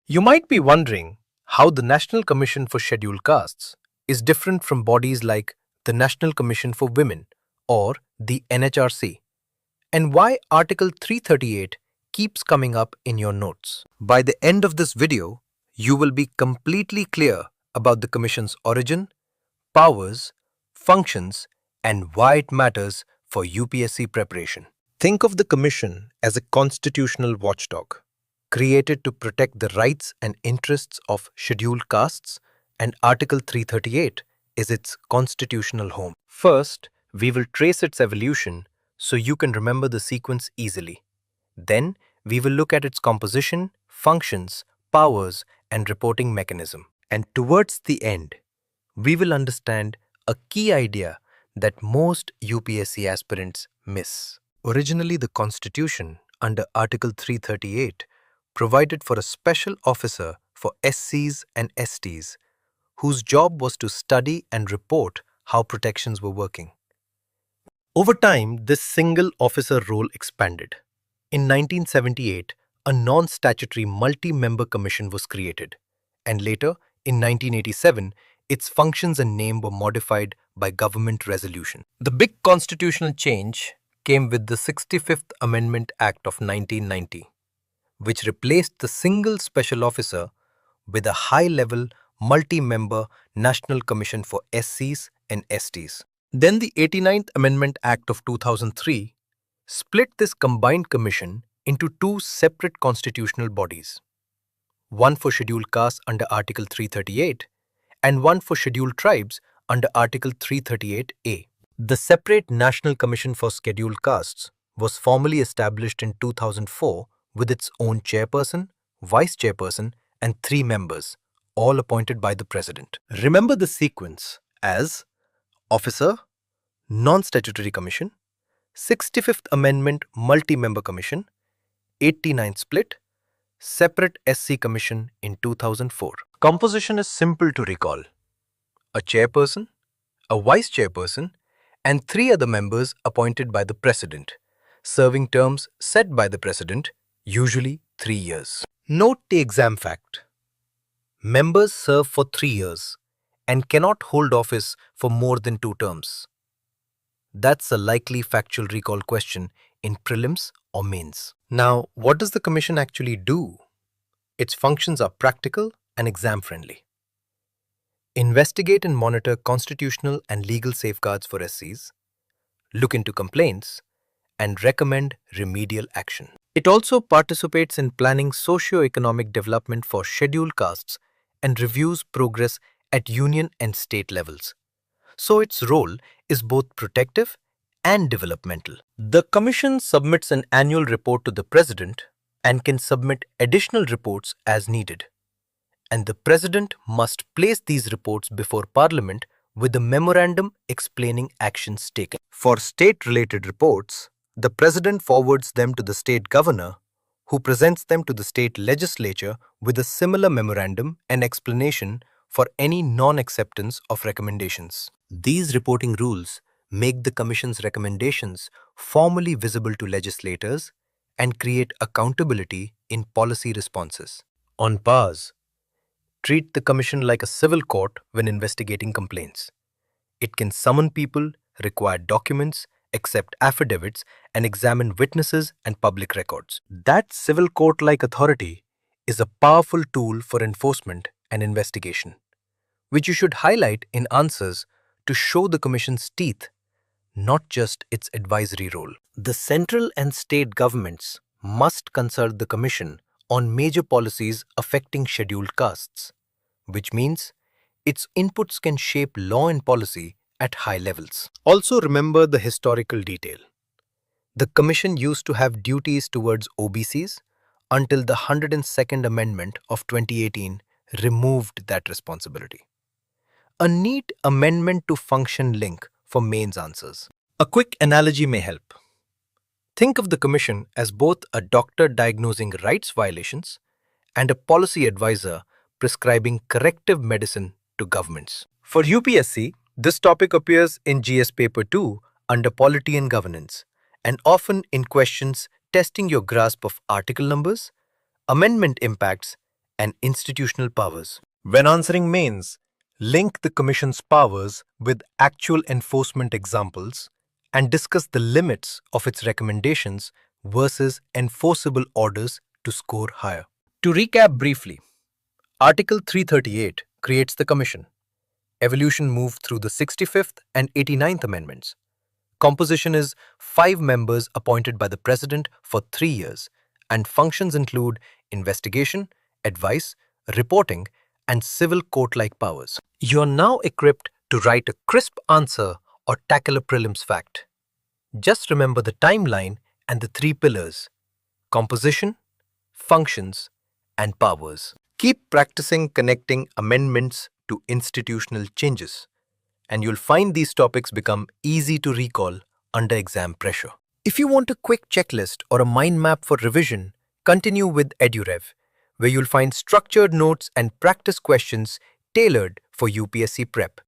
You might be wondering how the National Commission for Scheduled Castes is different from bodies like the National Commission for Women or the NHRC, and why Article 338 keeps coming up in your notes. By the end of this video, you will be completely clear about the Commission's origin, powers, functions, and why it matters for UPSC preparation. Think of the Commission as a constitutional watchdog, created to protect the rights and interests of scheduled castes, and Article 338 is its constitutional home. First, we will trace its evolution so you can remember the sequence easily. Then, we will look at its composition, functions, powers, and reporting mechanism. And towards the end, we will understand a key idea that most UPSC aspirants miss. Originally, the Constitution, under Article 338, provided for a special officer for SCs and STs, whose job was to study and report how protections were working. Over time, this single officer role expanded. In 1978, a non-statutory multi-member commission was created, and later, in 1987, its functions and name were modified by government resolution. The big constitutional change came with the 65th Amendment Act of 1990, which replaced the single special officer with a high-level, multi-member National Commission for SCs and STs. Then the 89th Amendment Act of 2003 split this combined commission into two separate constitutional bodies, one for scheduled castes under Article 338 and one for scheduled tribes under Article 338A. The separate National Commission for Scheduled Castes was formally established in 2004 with its own chairperson, vice chairperson, and 3 members, all appointed by the President. Remember the sequence as Officer, Non-Statutory Commission, 65th Amendment Multi-Member Commission, 89 split, separate SC Commission in 2004. Composition is simple to recall. A chairperson, a vice chairperson, and 3 other members appointed by the President, serving terms set by the President, usually 3 years. Note the exam fact. Members serve for 3 years and cannot hold office for more than 2 terms. That's a likely factual recall question in prelims or mains. Now, what does the Commission actually do? Its functions are practical and exam-friendly. Investigate and monitor constitutional and legal safeguards for SCs, look into complaints, and recommend remedial action. It also participates in planning socio-economic development for scheduled castes and reviews progress at union and state levels. So its role is both protective and developmental. The Commission submits an annual report to the President and can submit additional reports as needed. And the President must place these reports before Parliament with a memorandum explaining actions taken. For state-related reports, the President forwards them to the state governor, who presents them to the state legislature with a similar memorandum and explanation for any non-acceptance of recommendations. These reporting rules make the Commission's recommendations formally visible to legislators and create accountability in policy responses. On powers, treat the Commission like a civil court when investigating complaints. It can summon people, require documents, accept affidavits, and examine witnesses and public records. That civil court-like authority is a powerful tool for enforcement and investigation, which you should highlight in answers to show the Commission's teeth, not just its advisory role. The central and state governments must consult the Commission on major policies affecting scheduled castes, which means its inputs can shape law and policy at high levels. Also remember the historical detail. The Commission used to have duties towards OBCs until the 102nd Amendment of 2018 removed that responsibility. A neat amendment to function link for mains answers. A quick analogy may help. Think of the Commission as both a doctor diagnosing rights violations and a policy advisor prescribing corrective medicine to governments. For UPSC, this topic appears in GS Paper 2 under Polity and Governance, and often in questions testing your grasp of article numbers, amendment impacts, and institutional powers. When answering mains, link the Commission's powers with actual enforcement examples and discuss the limits of its recommendations versus enforceable orders to score higher. To recap briefly, Article 338 creates the Commission. Evolution moved through the 65th and 89th Amendments. Composition is 5 members appointed by the President for 3 years, and functions include investigation, advice, reporting, and civil court-like powers. You're now equipped to write a crisp answer or tackle a prelims fact. Just remember the timeline and the 3 pillars: composition, functions, and powers. Keep practicing connecting amendments to institutional changes, and you'll find these topics become easy to recall under exam pressure. If you want a quick checklist or a mind map for revision, continue with EduRev, where you'll find structured notes and practice questions tailored for UPSC prep.